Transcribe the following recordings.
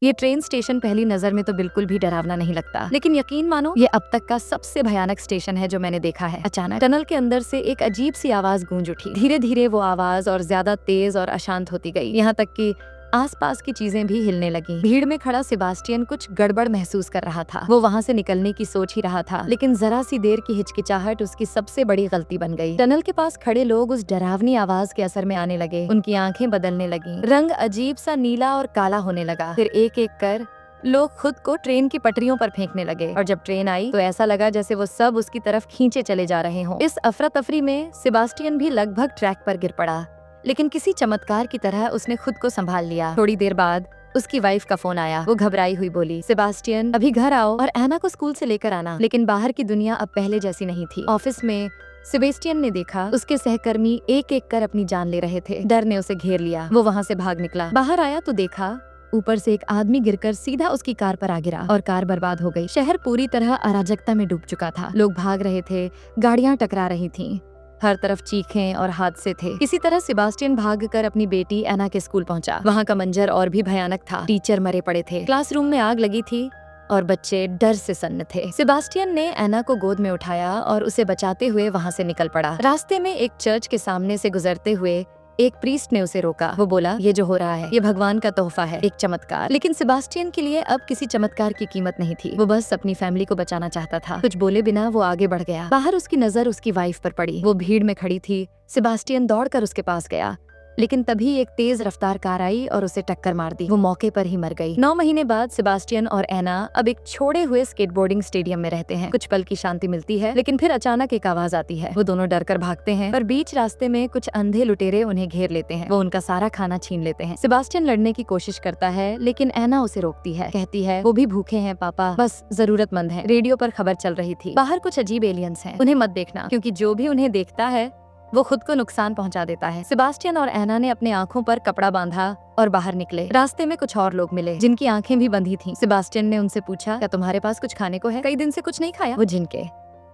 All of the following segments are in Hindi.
ये ट्रेन स्टेशन पहली नजर में तो बिल्कुल भी डरावना नहीं लगता, लेकिन यकीन मानो ये अब तक का सबसे भयानक स्टेशन है जो मैंने देखा है। अचानक टनल के अंदर से एक अजीब सी आवाज गूंज उठी। धीरे धीरे वो आवाज और ज्यादा तेज और अशांत होती गई, यहाँ तक कि आसपास की चीजें भी हिलने लगी। भीड़ में खड़ा सेबास्टियन कुछ गड़बड़ महसूस कर रहा था। वो वहाँ से निकलने की सोच ही रहा था, लेकिन जरा सी देर की हिचकिचाहट उसकी सबसे बड़ी गलती बन गई। टनल के पास खड़े लोग उस डरावनी आवाज के असर में आने लगे। उनकी आंखें बदलने लगी, रंग अजीब सा नीला और काला होने लगा। फिर एक एक कर लोग खुद को ट्रेन की पटरियों पर फेंकने लगे, और जब ट्रेन आई तो ऐसा लगा जैसे वो सब उसकी तरफ खींचे चले जा रहे हों। इस अफरा तफरी में सेबास्टियन भी लगभग ट्रैक पर गिर पड़ा, लेकिन किसी चमत्कार की तरह उसने खुद को संभाल लिया। थोड़ी देर बाद उसकी वाइफ का फोन आया। वो घबराई हुई बोली, सेबास्टियन अभी घर आओ और एना को स्कूल से लेकर आना। लेकिन बाहर की दुनिया अब पहले जैसी नहीं थी। ऑफिस में सेबेस्टियन ने देखा उसके सहकर्मी एक एक कर अपनी जान ले रहे थे। डर ने उसे घेर लिया। वो वहाँ से भाग निकला। बाहर आया तो देखा ऊपर से एक आदमी गिरकर सीधा उसकी कार पर आ गिरा और कार बर्बाद हो गई। शहर पूरी तरह अराजकता में डूब चुका था। लोग भाग रहे थे, गाड़ियां टकरा रही थीं, हर तरफ चीखें और हादसे थे। किसी तरह सेबास्टियन भागकर अपनी बेटी एना के स्कूल पहुंचा। वहां का मंजर और भी भयानक था। टीचर मरे पड़े थे, क्लासरूम में आग लगी थी और बच्चे डर से सन्न थे। सेबास्टियन ने एना को गोद में उठाया और उसे बचाते हुए वहां से निकल पड़ा। रास्ते में एक चर्च के सामने से गुजरते हुए एक प्रीस्ट ने उसे रोका। वो बोला, ये जो हो रहा है ये भगवान का तोहफा है, एक चमत्कार। लेकिन सेबास्टियन के लिए अब किसी चमत्कार की कीमत नहीं थी। वो बस अपनी फैमिली को बचाना चाहता था। कुछ बोले बिना वो आगे बढ़ गया। बाहर उसकी नजर उसकी वाइफ पर पड़ी। वो भीड़ में खड़ी थी। सेबास्टियन दौड़कर उसके पास गया, लेकिन तभी एक तेज रफ्तार कार आई और उसे टक्कर मार दी। वो मौके पर ही मर गई। 9 महीने बाद सेबास्टियन और एना अब एक छोड़े हुए स्केटबोर्डिंग स्टेडियम में रहते हैं। कुछ पल की शांति मिलती है, लेकिन फिर अचानक एक आवाज आती है। वो दोनों डरकर भागते हैं, पर बीच रास्ते में कुछ अंधे लुटेरे उन्हें घेर लेते हैं। वो उनका सारा खाना छीन लेते हैं। सेबास्टियन लड़ने की कोशिश करता है, लेकिन एना उसे रोकती है। कहती है, वो भी भूखे हैं पापा, बस जरूरतमंद हैं। रेडियो पर खबर चल रही थी, बाहर कुछ अजीब एलियंस हैं, उन्हें मत देखना, क्योंकि जो भी उन्हें देखता है वो खुद को नुकसान पहुंचा देता है। सेबास्टियन और एना ने अपने आंखों पर कपड़ा बांधा और बाहर निकले। रास्ते में कुछ और लोग मिले जिनकी आंखें भी बंधी थीं। सेबास्टियन ने उनसे पूछा, क्या तुम्हारे पास कुछ खाने को है? कई दिन से कुछ नहीं खाया। वो झिनके,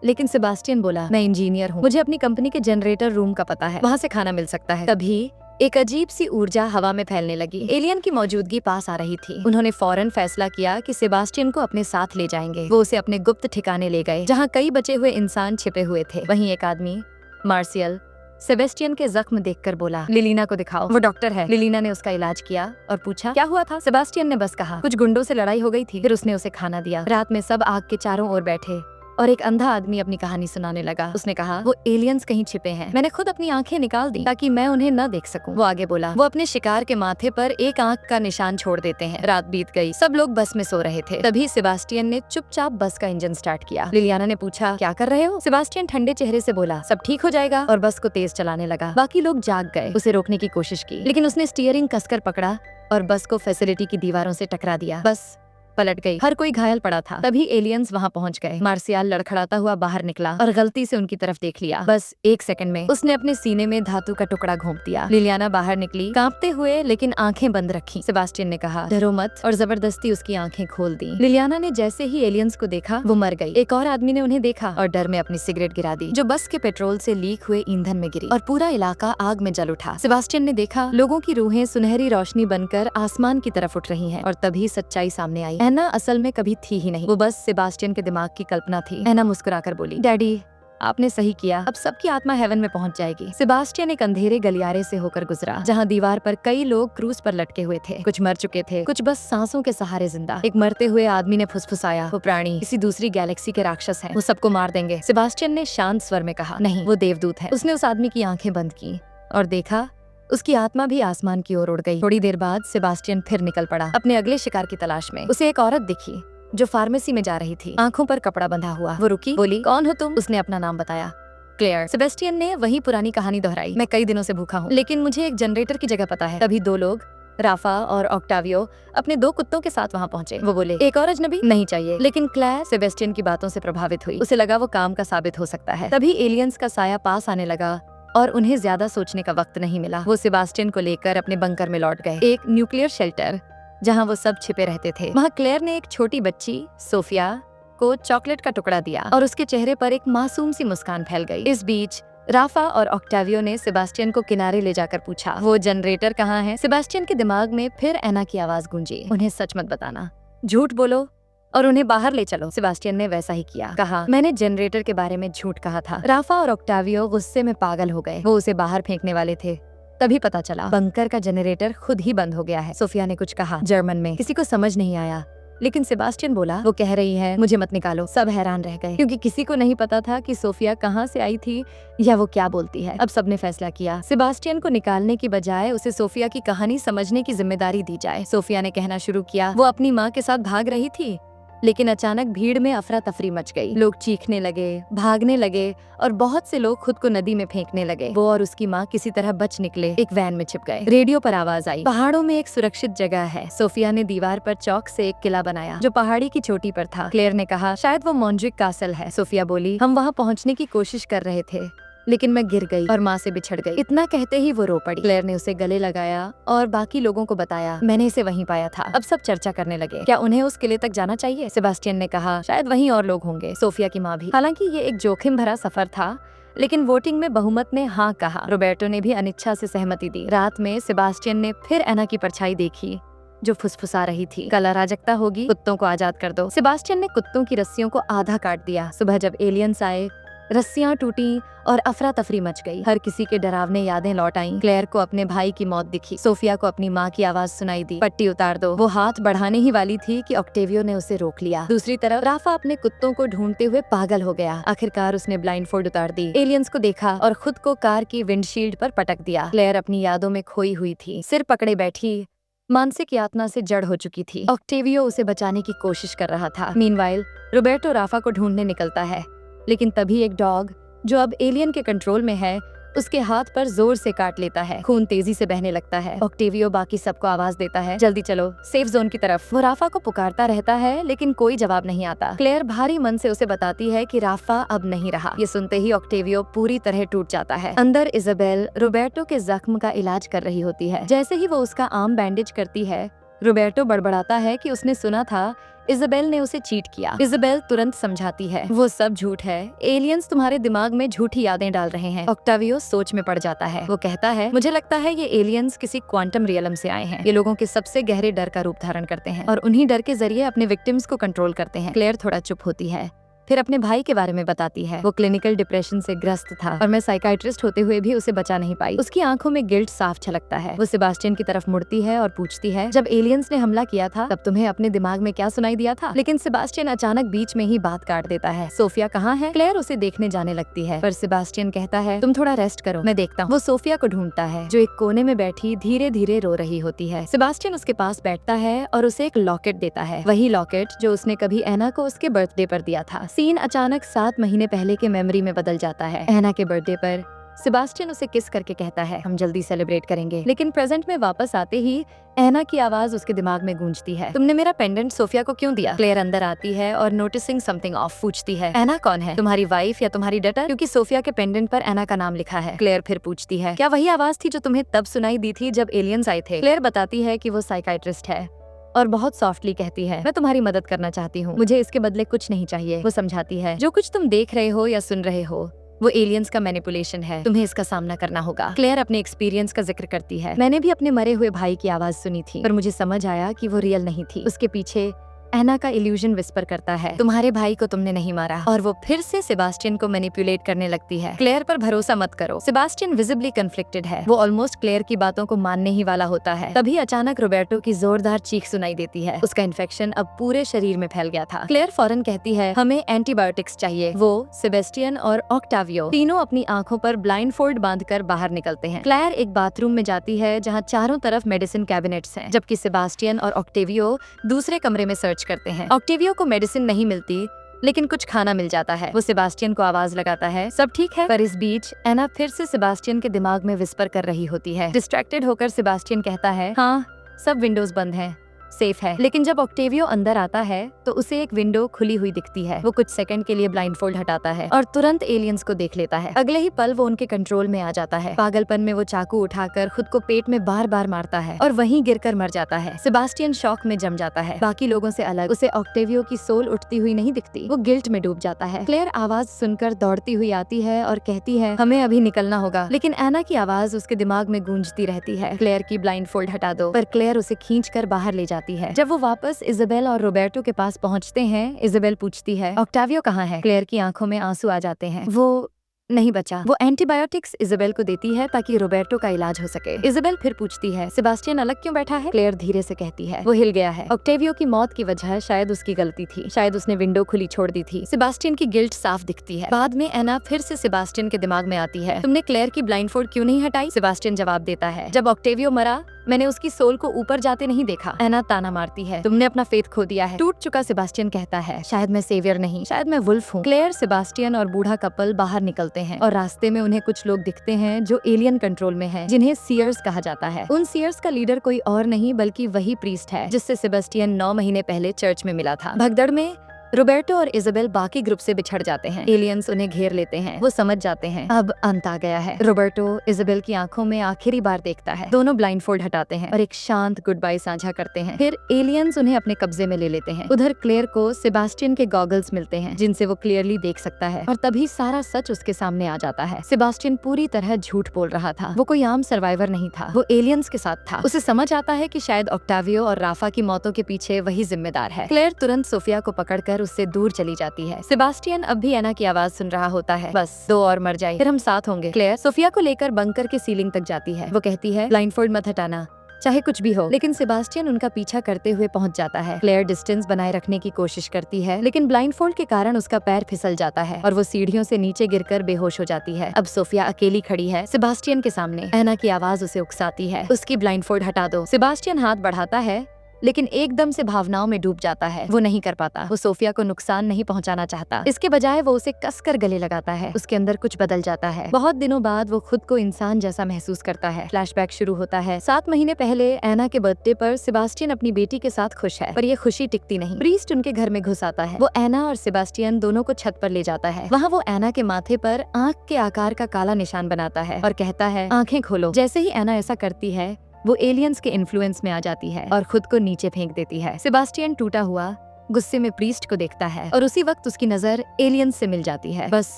लेकिन सेबास्टियन बोला, मैं इंजीनियर हूँ, मुझे अपनी कंपनी के जनरेटर रूम का पता है, वहाँ से खाना मिल सकता है। तभी एक अजीब सी ऊर्जा हवा में फैलने लगी। एलियन की मौजूदगी पास आ रही थी। उन्होंने फौरन फैसला किया कि सेबास्टियन को अपने साथ ले जाएंगे। वो उसे अपने गुप्त ठिकाने ले गए, जहाँ कई बचे हुए इंसान छिपे हुए थे। वहीं एक आदमी, मार्शियल, सेबेस्टियन के जख्म देखकर बोला, लिलीना को दिखाओ, वो डॉक्टर है। लिलीना ने उसका इलाज किया और पूछा, क्या हुआ था? सेबास्टियन ने बस कहा, कुछ गुंडों से लड़ाई हो गई थी। फिर उसने उसे खाना दिया। रात में सब आग के चारों ओर बैठे और एक अंधा आदमी अपनी कहानी सुनाने लगा। उसने कहा, वो एलियंस कहीं छिपे हैं, मैंने खुद अपनी आंखें निकाल दी ताकि मैं उन्हें न देख सकूं। वो आगे बोला, वो अपने शिकार के माथे पर एक आंख का निशान छोड़ देते हैं। रात बीत गई, सब लोग बस में सो रहे थे। तभी सेबास्टियन ने चुपचाप बस का इंजन स्टार्ट किया। लिलियाना ने पूछा, क्या कर रहे हो? सेबास्टियन ठंडे चेहरे से बोला, सब ठीक हो जाएगा, और बस को तेज चलाने लगा। बाकी लोग जाग गए। उसे रोकने की कोशिश की, लेकिन उसने स्टीयरिंग कसकर पकड़ा और बस को फैसिलिटी की दीवारों से टकरा दिया। बस पलट गई। हर कोई घायल पड़ा था। तभी एलियंस वहाँ पहुँच गए। मार्शियल लड़खड़ाता हुआ बाहर निकला और गलती से उनकी तरफ देख लिया। बस 1 सेकंड में उसने अपने सीने में धातु का टुकड़ा घोंप दिया। लिलियाना बाहर निकली, कांपते हुए, लेकिन आंखें बंद रखी। सेबास्टियन ने कहा, डरो मत, और जबरदस्ती उसकी आंखें खोल दी। लिलियाना ने जैसे ही एलियंस को देखा वो मर गई। एक और आदमी ने उन्हें देखा और डर में अपनी सिगरेट गिरा दी, जो बस के पेट्रोल से लीक हुए ईंधन में गिरी और पूरा इलाका आग में जल उठा। सेबास्टियन ने देखा लोगों की रूहें सुनहरी रोशनी बनकर आसमान की तरफ उठ रही हैं, और तभी सच्चाई सामने आई। एना असल में कभी थी ही नहीं, वो बस सेबास्टियन के दिमाग की कल्पना थी। एना मुस्कुराकर बोली, डैडी आपने सही किया, अब सबकी आत्मा हेवन में पहुंच जाएगी। सेबास्टियन एक अंधेरे गलियारे से होकर गुजरा, जहां दीवार पर कई लोग क्रूज पर लटके हुए थे। कुछ मर चुके थे, कुछ बस सांसों के सहारे जिंदा। एक मरते हुए आदमी ने फुसफुसाया, वो प्राणी किसी दूसरी गैलेक्सी के राक्षस हैं, वो सबको मार देंगे। सेबास्टियन ने शांत स्वर में कहा, नहीं, वो देवदूत है। उसने उस आदमी की आंखें बंद की और देखा उसकी आत्मा भी आसमान की ओर उड़ गई। थोड़ी देर बाद सेबास्टियन फिर निकल पड़ा अपने अगले शिकार की तलाश में। उसे एक औरत दिखी जो फार्मेसी में जा रही थी, आंखों पर कपड़ा बंधा हुआ। वो रुकी, बोली, कौन हो तुम? उसने अपना नाम बताया, क्लेयर। सेबेस्टियन ने वही पुरानी कहानी दोहराई, मैं कई दिनों से भूखा हूँ, लेकिन मुझे एक जनरेटर की जगह पता है। तभी 2 लोग, राफा और ऑक्टावियो, अपने 2 कुत्तों के साथ वहाँ पहुँचे। वो बोले, एक और अजनबी नहीं चाहिए। लेकिन क्लेयर सेबेस्टियन की बातों से प्रभावित हुई। उसे लगा वो काम का साबित हो सकता है। तभी एलियंस का साया पास आने लगा और उन्हें ज्यादा सोचने का वक्त नहीं मिला। वो सेबास्टियन को लेकर अपने बंकर में लौट गए, एक न्यूक्लियर शेल्टर जहां वो सब छिपे रहते थे। वहां क्लेयर ने एक छोटी बच्ची सोफिया को चॉकलेट का टुकड़ा दिया और उसके चेहरे पर एक मासूम सी मुस्कान फैल गई। इस बीच राफा और ऑक्टावियो ने सेबास्टियन को किनारे ले जाकर पूछा, वो जनरेटर कहाँ है? सेबास्टियन के दिमाग में फिर एना की आवाज गूंजी, उन्हें सच मत बताना, झूठ बोलो और उन्हें बाहर ले चलो। सेबास्टियन ने वैसा ही किया। कहा, मैंने जनरेटर के बारे में झूठ कहा था। राफा और ऑक्टावियो गुस्से में पागल हो गए। वो उसे बाहर फेंकने वाले थे। तभी पता चला बंकर का जनरेटर खुद ही बंद हो गया है। सोफिया ने कुछ कहा जर्मन में, किसी को समझ नहीं आया, लेकिन सेबास्टियन बोला, वो कह रही है मुझे मत निकालो। सब हैरान रह गए क्योंकि किसी को नहीं पता था कि सोफिया कहाँ से आई थी या वो क्या बोलती है। अब सबने फैसला किया सेबास्टियन को निकालने की बजाय उसे सोफिया की कहानी समझने की जिम्मेदारी दी जाए। सोफिया ने कहना शुरू किया, वो अपनी माँ के साथ भाग रही थी, लेकिन अचानक भीड़ में अफरा तफरी मच गई। लोग चीखने लगे, भागने लगे और बहुत से लोग खुद को नदी में फेंकने लगे। वो और उसकी माँ किसी तरह बच निकले, एक वैन में छिप गए। रेडियो पर आवाज आई, पहाड़ों में एक सुरक्षित जगह है। सोफिया ने दीवार पर चौक से एक किला बनाया जो पहाड़ी की चोटी पर था। क्लेयर ने कहा, शायद वो मॉन्ड्रिक कासल है। सोफिया बोली, हम वहाँ पहुँचने की कोशिश कर रहे थे, लेकिन मैं गिर गई और माँ से बिछड़ गई। इतना कहते ही वो रो पड़ी। क्लेयर ने उसे गले लगाया और बाकी लोगों को बताया, मैंने इसे वहीं पाया था। अब सब चर्चा करने लगे, क्या उन्हें उस किले तक जाना चाहिए? सेबास्टियन ने कहा, शायद वहीं और लोग होंगे। सोफिया की माँ भी। हालांकि ये एक जोखिम भरा सफर था, लेकिन वोटिंग में बहुमत ने हाँ कहा। रोबर्टो ने भी अनिच्छा से सहमति दी। रात में सेबास्टियन ने फिर एना की परछाई देखी जो फुसफुसा रही थी, कल अराजकता होगी, कुत्तों को आजाद कर दो। सेबास्टियन ने कुत्तों की रस्सियों को आधा काट दिया। सुबह जब एलियंस आए, रस्सियां टूटी और अफरा तफरी मच गई। हर किसी के डरावने यादें लौट आईं। क्लेयर को अपने भाई की मौत दिखी। सोफिया को अपनी माँ की आवाज सुनाई दी, पट्टी उतार दो। वो हाथ बढ़ाने ही वाली थी कि ऑक्टेवियो ने उसे रोक लिया। दूसरी तरफ राफा अपने कुत्तों को ढूंढते हुए पागल हो गया। आखिरकार उसने ब्लाइंडफोल्ड उतार दी, एलियंस को देखा और खुद को कार की विंडशील्ड पर पटक दिया। क्लेयर अपनी यादों में खोई हुई थी, सिर पकड़े बैठी, मानसिक यातना से जड़ हो चुकी थी। ऑक्टेवियो उसे बचाने की कोशिश कर रहा था। मीनवाइल रोबर्टो राफा को ढूंढने निकलता है, लेकिन तभी एक डॉग जो अब एलियन के कंट्रोल में है उसके हाथ पर जोर से काट लेता है। खून तेजी से बहने लगता है। ऑक्टेवियो बाकी सबको आवाज देता है, जल्दी चलो सेफ जोन की तरफ। वो राफा को पुकारता रहता है, लेकिन कोई जवाब नहीं आता। क्लेयर भारी मन से उसे बताती है कि राफा अब नहीं रहा। ये सुनते ही ऑक्टेवियो पूरी तरह टूट जाता है। अंदर इजाबेल रोबर्टो के जख्म का इलाज कर रही होती है। जैसे ही वो उसका आर्म बैंडेज करती है, रोबर्टो बड़बड़ाता है कि उसने सुना था इजाबेल ने उसे चीट किया। इजाबेल तुरंत समझाती है, वो सब झूठ है, एलियंस तुम्हारे दिमाग में झूठी यादें डाल रहे हैं। ऑक्टावियो सोच में पड़ जाता है। वो कहता है, मुझे लगता है ये एलियंस किसी क्वांटम रियलम से आए हैं। ये लोगों के सबसे गहरे डर का रूप धारण करते हैं और उन्हीं डर के जरिए अपने विक्टिम्स को कंट्रोल करते हैं। क्लेयर थोड़ा चुप होती है, फिर अपने भाई के बारे में बताती है। वो क्लिनिकल डिप्रेशन से ग्रस्त था और मैं साइकाइट्रिस्ट होते हुए भी उसे बचा नहीं पाई। उसकी आंखों में गिल्ट साफ छलकता है। वो सेबास्टियन की तरफ मुड़ती है और पूछती है, जब एलियंस ने हमला किया था तब तुम्हें अपने दिमाग में क्या सुनाई दिया था? लेकिन सेबास्टियन अचानक बीच में ही बात काट देता है। सोफिया कहाँ है? क्लेयर उसे देखने जाने लगती है, पर सेबास्टियन कहता है, तुम थोड़ा रेस्ट करो, मैं देखता हूँ। वो सोफिया को ढूंढता है जो एक कोने में बैठी धीरे धीरे रो रही होती है। सेबास्टियन उसके पास बैठता है और उसे एक लॉकेट देता है, वही लॉकेट जो उसने कभी एना को उसके बर्थडे पर दिया था। सीन अचानक 7 महीने पहले के मेमोरी में बदल जाता है। एना के बर्थडे पर सेबास्टियन उसे किस करके कहता है, हम जल्दी सेलिब्रेट करेंगे। लेकिन प्रेजेंट में वापस आते ही एना की आवाज उसके दिमाग में गूंजती है, तुमने मेरा पेंडेंट सोफिया को क्यों दिया? क्लेयर अंदर आती है और नोटिसिंग समथिंग ऑफ पूछती है, एना कौन है? तुम्हारी वाइफ या तुम्हारी डटर? क्योंकि सोफिया के पेंडेंट पर एना का नाम लिखा है। क्लेयर फिर पूछती है, क्या वही आवाज थी जो तुम्हें तब सुनाई दी थी जब एलियंस आए थे? क्लेयर बताती है कि वो साइकाइट्रिस्ट है और बहुत सॉफ्टली कहती है, मैं तुम्हारी मदद करना चाहती हूँ, मुझे इसके बदले कुछ नहीं चाहिए। वो समझाती है, जो कुछ तुम देख रहे हो या सुन रहे हो वो एलियंस का मैनिपुलेशन है, तुम्हें इसका सामना करना होगा। क्लेयर अपने एक्सपीरियंस का जिक्र करती है, मैंने भी अपने मरे हुए भाई की आवाज सुनी थी, पर मुझे समझ आया कि वो रियल नहीं थी। उसके पीछे एना का इल्यूजन विस्पर करता है, तुम्हारे भाई को तुमने नहीं मारा। और वो फिर से सेबास्टियन को मैनिपुलेट करने लगती है। क्लेयर पर भरोसा मत करो। सेबास्टियन विजिबली कन्फ्लिक्टेड है, वो ऑलमोस्ट क्लेयर की बातों को मानने ही वाला होता है। तभी अचानक रोबर्टो की जोरदार चीख सुनाई देती है। उसका इन्फेक्शन अब पूरे शरीर में फैल गया था। क्लेयर फौरन कहती है, हमें एंटीबायोटिक्स चाहिए। वो, सेबेस्टियन और ऑक्टावियो तीनों अपनी आंखों पर ब्लाइंडफोल्ड बांधकर बाहर निकलते हैं। क्लेयर एक बाथरूम में जाती है जहाँ चारों तरफ मेडिसिन कैबिनेट्स हैं, जबकि सेबास्टियन और ऑक्टेवियो दूसरे कमरे में सर्च करते हैं। ऑक्टेवियो को मेडिसिन नहीं मिलती, लेकिन कुछ खाना मिल जाता है। वो सेबास्टियन को आवाज लगाता है, सब ठीक है? पर इस बीच एना फिर से सेबास्टियन के दिमाग में विस्पर कर रही होती है। डिस्ट्रैक्टेड होकर सेबास्टियन कहता है, हाँ सब विंडोज बंद हैं, सेफ है। लेकिन जब ऑक्टेवियो अंदर आता है तो उसे एक विंडो खुली हुई दिखती है। वो कुछ सेकंड के लिए ब्लाइंडफोल्ड हटाता है और तुरंत एलियंस को देख लेता है। अगले ही पल वो उनके कंट्रोल में आ जाता है। पागलपन में वो चाकू उठाकर खुद को पेट में बार बार मारता है और वहीं गिरकर मर जाता है। सेबास्टियन शॉक में जम जाता है। बाकी लोगों से अलग उसे ऑक्टेवियो की सोल उठती हुई नहीं दिखती। वो गिल्ट में डूब जाता है। क्लेयर आवाज सुनकर दौड़ती हुई आती है और कहती है, हमें अभी निकलना होगा। लेकिन एना की आवाज उसके दिमाग में गूंजती रहती है, क्लेयर की ब्लाइंडफोल्ड हटा दो। पर क्लेयर उसे खींचकर बाहर ले जाती है। जब वो वापस इजाबेल और रोबर्टो के पास पहुंचते हैं, इजाबेल पूछती है, ऑक्टावियो कहाँ है? क्लेयर की आंखों में आंसू आ जाते हैं। वो नहीं बचा। वो एंटीबायोटिक्स इजाबेल को देती है ताकि रोबर्टो का इलाज हो सके। इजाबेल फिर पूछती है, सेबास्टियन अलग क्यों बैठा है? क्लेयर धीरे से कहती है, वो हिल गया है। ऑक्टेवियो की मौत की वजह शायद उसकी गलती थी। शायद उसने विंडो खुली छोड़ दी थी। सेबास्टियन की गिल्ट साफ दिखती है। बाद में एना फिर से सेबास्टियन के दिमाग में आती है, तुमने क्लेयर की ब्लाइंडफोल्ड क्यों नहीं हटाई? सेबास्टियन जवाब देता है, जब ऑक्टेवियो मरा मैंने उसकी सोल को ऊपर जाते नहीं देखा। एना ताना मारती है, तुमने अपना फेथ खो दिया है। टूट चुका सेबास्टियन कहता है, शायद मैं सेवियर नहीं, शायद मैं वुल्फ हूँ। क्लेयर, सेबास्टियन और बूढ़ा कपल बाहर निकलते हैं और रास्ते में उन्हें कुछ लोग दिखते हैं जो एलियन कंट्रोल में हैं, जिन्हें सीयर्स कहा जाता है। उन सीयर्स का लीडर कोई और नहीं बल्कि वही प्रीस्ट है जिससे सेबास्टियन 9 महीने पहले चर्च में मिला था। भगदड़ में रोबर्टो और इजाबेल बाकी ग्रुप से बिछड़ जाते हैं। एलियंस उन्हें घेर लेते हैं। वो समझ जाते हैं अब अंत आ गया है। रोबर्टो इजाबेल की आंखों में आखिरी बार देखता है। दोनों ब्लाइंडफोल्ड हटाते हैं और एक शांत गुड बाय साझा करते हैं। फिर एलियंस उन्हें अपने कब्जे में ले लेते हैं। उधर क्लेयर को सेबास्टियन के गॉगल्स मिलते हैं जिनसे वो क्लियरली देख सकता है और तभी सारा सच उसके सामने आ जाता है। सेबास्टियन पूरी तरह झूठ बोल रहा था। वो कोई आम सर्वाइवर नहीं था, वो एलियंस के साथ था। उसे समझ आता है कि शायद ऑक्टावियो और राफा की मौतों के पीछे वही जिम्मेदार है। क्लेयर तुरंत सोफिया को पकड़कर उससे दूर चली जाती है। सेबास्टियन अब भी एना की आवाज सुन रहा होता है, बस 2 और मर जाए फिर हम साथ होंगे। क्लेयर सोफिया को लेकर बंकर के सीलिंग तक जाती है। वो कहती है, ब्लाइंडफोल्ड मत हटाना, चाहे कुछ भी हो। लेकिन सेबास्टियन उनका पीछा करते हुए पहुंच जाता है। क्लेयर डिस्टेंस बनाए रखने की कोशिश करती है लेकिन ब्लाइंडफोल्ड के कारण उसका पैर फिसल जाता है और वो सीढ़ियों से नीचे गिरकर बेहोश हो जाती है। अब सोफिया अकेली खड़ी है सेबास्टियन के सामने। एना की आवाज उसे उकसाती है, उसकी ब्लाइंडफोल्ड हटा दो। सेबास्टियन हाथ बढ़ाता है लेकिन एकदम से भावनाओं में डूब जाता है। वो नहीं कर पाता। वो सोफिया को नुकसान नहीं पहुंचाना चाहता। इसके बजाय वो उसे कसकर गले लगाता है। उसके अंदर कुछ बदल जाता है। बहुत दिनों बाद वो खुद को इंसान जैसा महसूस करता है। फ्लैशबैक शुरू होता है। 7 महीने पहले एना के बर्थडे पर सेबास्टियन अपनी बेटी के साथ खुश है, पर ये खुशी टिकती नहीं। प्रीस्ट उनके घर में घुस आता है। वो एना और सेबास्टियन दोनों को छत पर ले जाता है। वहाँ वो एना के माथे पर आंख के आकार का काला निशान बनाता है और कहता है, आंखें खोलो। जैसे ही एना ऐसा करती है वो एलियंस के इन्फ्लुएंस में आ जाती है और खुद को नीचे फेंक देती है। सेबास्टियन टूटा हुआ गुस्से में प्रीस्ट को देखता है और उसी वक्त उसकी नजर एलियंस से मिल जाती है। बस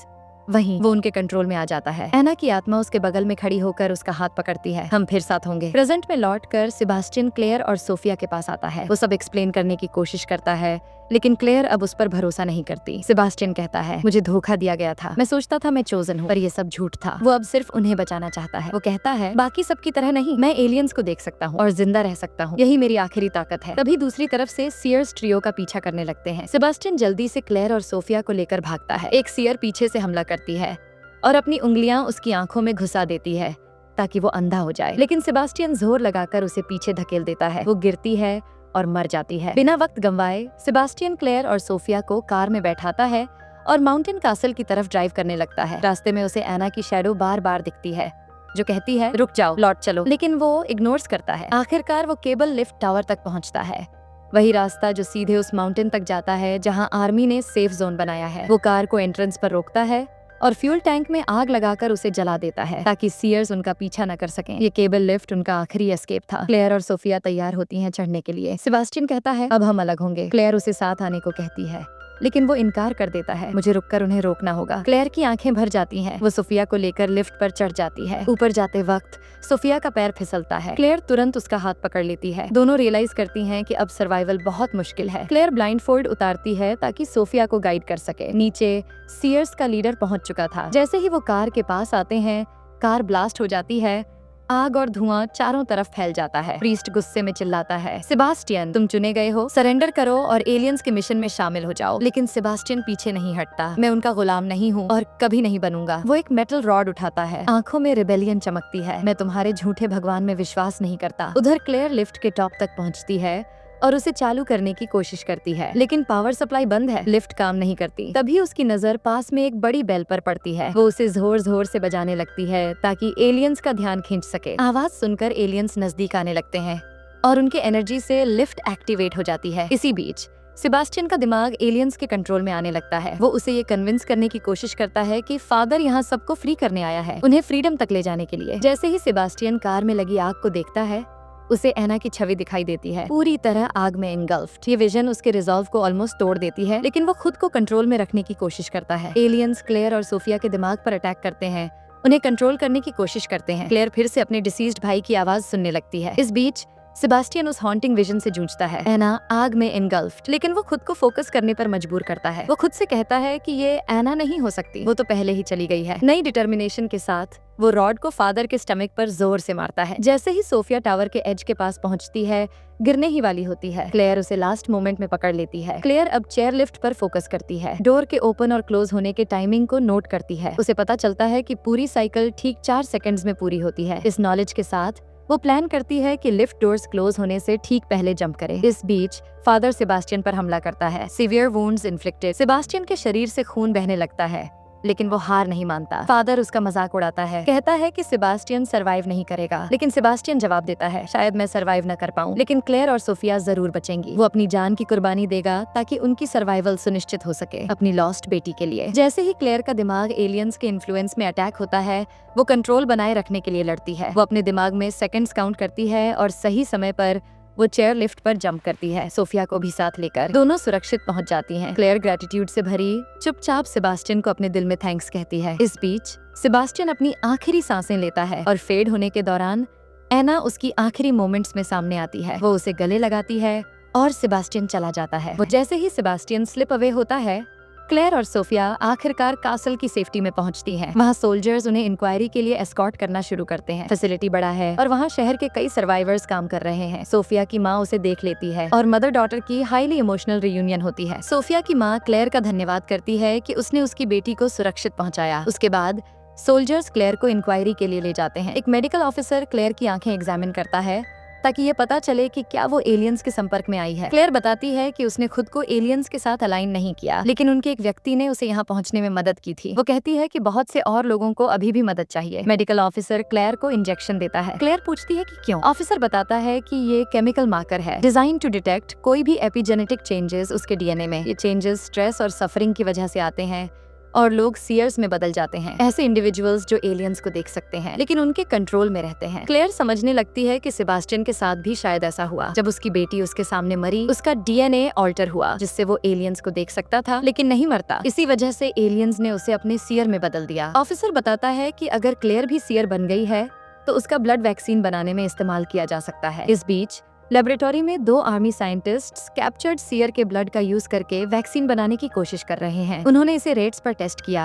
वहीं वो उनके कंट्रोल में आ जाता है। एना की आत्मा उसके बगल में खड़ी होकर उसका हाथ पकड़ती है, हम फिर साथ होंगे। प्रेजेंट में लौटकर सेबास्टियन क्लेयर और सोफिया के पास आता है। वो सब एक्सप्लेन करने की कोशिश करता है लेकिन क्लेयर अब उस पर भरोसा नहीं करती। सेबास्टियन कहता है, मुझे धोखा दिया गया था, मैं सोचता था मैं चोजन हूँ, पर ये सब झूठ था। वो अब सिर्फ उन्हें बचाना चाहता है। वो कहता है, बाकी सबकी तरह नहीं, मैं एलियंस को देख सकता हूँ और जिंदा रह सकता हूँ, यही मेरी आखिरी ताकत है। तभी दूसरी तरफ से सीयर्स ट्रियो का पीछा करने लगते हैं। सेबास्टियन जल्दी से क्लेयर और सोफिया को लेकर भागता है। एक सीयर पीछे से हमला करती है और अपनी उंगलियां उसकी आंखों में घुसा देती है ताकि वो अंधा हो जाए। लेकिन सेबास्टियन जोर लगाकर उसे पीछे धकेल देता है। वो गिरती है और मर जाती है। बिना वक्त गंवाए सेबास्टियन क्लेयर और सोफिया को कार में बैठाता है और माउंटेन कासल की तरफ ड्राइव करने लगता है। रास्ते में उसे एना की शैडो बार बार दिखती है जो कहती है, रुक जाओ, लौट चलो, लेकिन वो इग्नोर्स करता है। आखिरकार वो केबल लिफ्ट टावर तक पहुंचता है, वही रास्ता जो सीधे उस माउंटेन तक जाता है जहां आर्मी ने सेफ जोन बनाया है। वो कार को एंट्रेंस पर रोकता है और फ्यूल टैंक में आग लगाकर उसे जला देता है ताकि सीयर्स उनका पीछा न कर सकें। ये केबल लिफ्ट उनका आखिरी एस्केप था। क्लेयर और सोफिया तैयार होती हैं चढ़ने के लिए। सेबास्टियन कहता है, अब हम अलग होंगे। क्लेयर उसे साथ आने को कहती है लेकिन वो इनकार कर देता है, मुझे रुककर उन्हें रोकना होगा। क्लेयर की आंखें भर जाती हैं। वो सोफिया को लेकर लिफ्ट पर चढ़ जाती है। ऊपर जाते वक्त सोफिया का पैर फिसलता है। क्लेयर तुरंत उसका हाथ पकड़ लेती है। दोनों रियलाइज करती हैं कि अब सर्वाइवल बहुत मुश्किल है। क्लेयर ब्लाइंडफोल्ड उतारती है ताकि सोफिया को गाइड कर सके। नीचे सीयर्स का लीडर पहुंच चुका था। जैसे ही वो कार के पास आते हैं, कार ब्लास्ट हो जाती है। आग और धुआं चारों तरफ फैल जाता है। प्रीस्ट गुस्से में चिल्लाता है, सेबास्टियन, तुम चुने गए हो, सरेंडर करो और एलियंस के मिशन में शामिल हो जाओ। लेकिन सेबास्टियन पीछे नहीं हटता। मैं उनका गुलाम नहीं हूँ और कभी नहीं बनूंगा। वो एक मेटल रॉड उठाता है, आंखों में रिबेलियन चमकती है। मैं तुम्हारे झूठे भगवान में विश्वास नहीं करता। उधर क्लेयर लिफ्ट के टॉप तक पहुँचती है और उसे चालू करने की कोशिश करती है लेकिन पावर सप्लाई बंद है, लिफ्ट काम नहीं करती। तभी उसकी नजर पास में एक बड़ी बेल पर पड़ती है। वो उसे जोर जोर से बजाने लगती है ताकि एलियंस का ध्यान खींच सके। आवाज सुनकर एलियंस नजदीक आने लगते हैं और उनके एनर्जी से लिफ्ट एक्टिवेट हो जाती है। इसी बीच सेबास्टियन का दिमाग एलियंस के कंट्रोल में आने लगता है। वो उसे ये कन्विंस करने की कोशिश करता है कि फादर यहाँ सबको फ्री करने आया है, उन्हें फ्रीडम तक ले जाने के लिए। जैसे ही सेबास्टियन कार में लगी आग को देखता है, उसे एना की छवि दिखाई देती है, पूरी तरह आग में इंगल्फ्ड। ये विजन उसके रिजॉल्व को ऑलमोस्ट तोड़ देती है, लेकिन वो खुद को कंट्रोल में रखने की कोशिश करता है। एलियंस क्लेयर और सोफिया के दिमाग पर अटैक करते हैं, उन्हें कंट्रोल करने की कोशिश करते हैं। क्लेयर फिर से अपने डिसीज्ड भाई की आवाज सुनने लगती है। इस बीच सेबास्टियन उस हॉन्टिंग विजन से जूझता है। एना आग में इनगल्फ्ड, लेकिन वो खुद को फोकस करने पर मजबूर करता है। वो खुद से कहता है कि ये एना नहीं हो सकती, वो तो पहले ही चली गई है। नई डिटर्मिनेशन के साथ वो रॉड को फादर के स्टमक पर जोर से मारता है। जैसे ही सोफिया टावर के एज के पास पहुंचती है, गिरने ही वाली होती है। क्लेयर उसे लास्ट मोमेंट में पकड़ लेती है। क्लेयर अब चेयर लिफ्ट पर फोकस करती है, डोर के ओपन और क्लोज होने के टाइमिंग को नोट करती है। उसे पता चलता है कि पूरी साइकिल ठीक 4 सेकंड्स में पूरी होती है। इस नॉलेज के साथ वो प्लान करती है कि लिफ्ट डोर्स क्लोज होने से ठीक पहले जंप करे। इस बीच फादर सेबास्टियन पर हमला करता है। Severe wounds inflicted. सेबास्टियन के शरीर से खून बहने लगता है, लेकिन वो हार नहीं मानता। फादर उसका मजाक उड़ाता है, कहता है कि सेबास्टियन सरवाइव नहीं करेगा, लेकिन सेबास्टियन जवाब देता है, शायद मैं सरवाइव न कर पाऊं, लेकिन क्लेयर और सोफिया जरूर बचेंगी। वो अपनी जान की कुर्बानी देगा ताकि उनकी सर्वाइवल सुनिश्चित हो सके, अपनी लॉस्ट बेटी के लिए। जैसे ही क्लेयर का दिमाग एलियंस के इन्फ्लुएंस में अटैक होता है, वो कंट्रोल बनाए रखने के लिए लड़ती है। वो अपने दिमाग में सेकंड्स काउंट करती है और सही समय पर वो चेयर लिफ्ट पर जंप करती है, सोफिया को भी साथ लेकर। दोनों सुरक्षित पहुंच जाती हैं। क्लेयर ग्रेटिट्यूड से भरी चुपचाप सेबास्टियन को अपने दिल में थैंक्स कहती है। इस बीच सेबास्टियन अपनी आखिरी सांसें लेता है और फेड होने के दौरान एना उसकी आखिरी मोमेंट्स में सामने आती है। वो उसे गले लगाती है और सेबास्टियन चला जाता है। वो जैसे ही सेबास्टियन स्लिप अवे होता है, क्लेयर और सोफिया आखिरकार कासल की सेफ्टी में पहुंचती हैं। वहाँ सोल्जर्स उन्हें इंक्वायरी के लिए एस्कॉर्ट करना शुरू करते हैं। फैसिलिटी बड़ा है और वहाँ शहर के कई सर्वाइवर्स काम कर रहे हैं। सोफिया की माँ उसे देख लेती है और मदर डॉटर की हाईली इमोशनल रियूनियन होती है। सोफिया की माँ क्लेयर का धन्यवाद करती है कि उसने उसकी बेटी को सुरक्षित पहुँचाया। उसके बाद सोल्जर्स क्लेयर को इंक्वायरी के लिए ले जाते हैं। एक मेडिकल ऑफिसर क्लेयर की आंखें एग्जामिन करता है ताकि ये पता चले कि क्या वो एलियंस के संपर्क में आई है। क्लेयर बताती है कि उसने खुद को एलियंस के साथ अलाइन नहीं किया, लेकिन उनके एक व्यक्ति ने उसे यहाँ पहुँचने में मदद की थी। वो कहती है कि बहुत से और लोगों को अभी भी मदद चाहिए। मेडिकल ऑफिसर क्लेयर को इंजेक्शन देता है। क्लेयर पूछती है कि क्यों? ऑफिसर बताता है कि ये केमिकल मार्कर है, डिजाइन टू डिटेक्ट कोई भी एपिजेनेटिक चेंजेस उसके डीएनए में। ये चेंजेस स्ट्रेस और सफरिंग की वजह से आते हैं और लोग सीयर्स में बदल जाते हैं, ऐसे इंडिविजुअल्स जो एलियंस को देख सकते हैं लेकिन उनके कंट्रोल में रहते हैं। क्लेयर समझने लगती है कि सेबास्टियन के साथ भी शायद ऐसा हुआ। जब उसकी बेटी उसके सामने मरी, उसका डीएनए ऑल्टर हुआ जिससे वो एलियंस को देख सकता था लेकिन नहीं मरता। इसी वजह से एलियंस ने उसे अपने सीयर में बदल दिया। ऑफिसर बताता है कि अगर क्लेयर भी सीयर बन गई है तो उसका ब्लड वैक्सीन बनाने में इस्तेमाल किया जा सकता है। इस बीच लेबोरेटरी में 2 आर्मी साइंटिस्ट्स कैप्चर्ड सीयर के ब्लड का यूज करके वैक्सीन बनाने की कोशिश कर रहे हैं। उन्होंने इसे रेट्स पर टेस्ट किया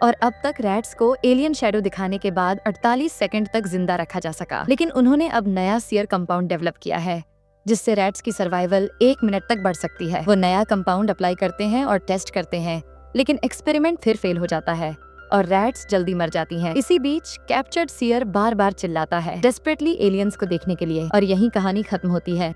और अब तक रैट्स को एलियन शैडो दिखाने के बाद 48 सेकंड तक जिंदा रखा जा सका। लेकिन उन्होंने अब नया सीयर कंपाउंड डेवलप किया है जिससे रैट्स की सर्वाइवल 1 मिनट तक बढ़ सकती है। वो नया कंपाउंड अप्लाई करते हैं और टेस्ट करते हैं, लेकिन एक्सपेरिमेंट फिर फेल हो जाता है और रैट्स जल्दी मर जाती हैं। इसी बीच कैप्चर्ड सीयर बार बार चिल्लाता है डेस्परेटली एलियंस को देखने के लिए और यहीं कहानी खत्म होती है।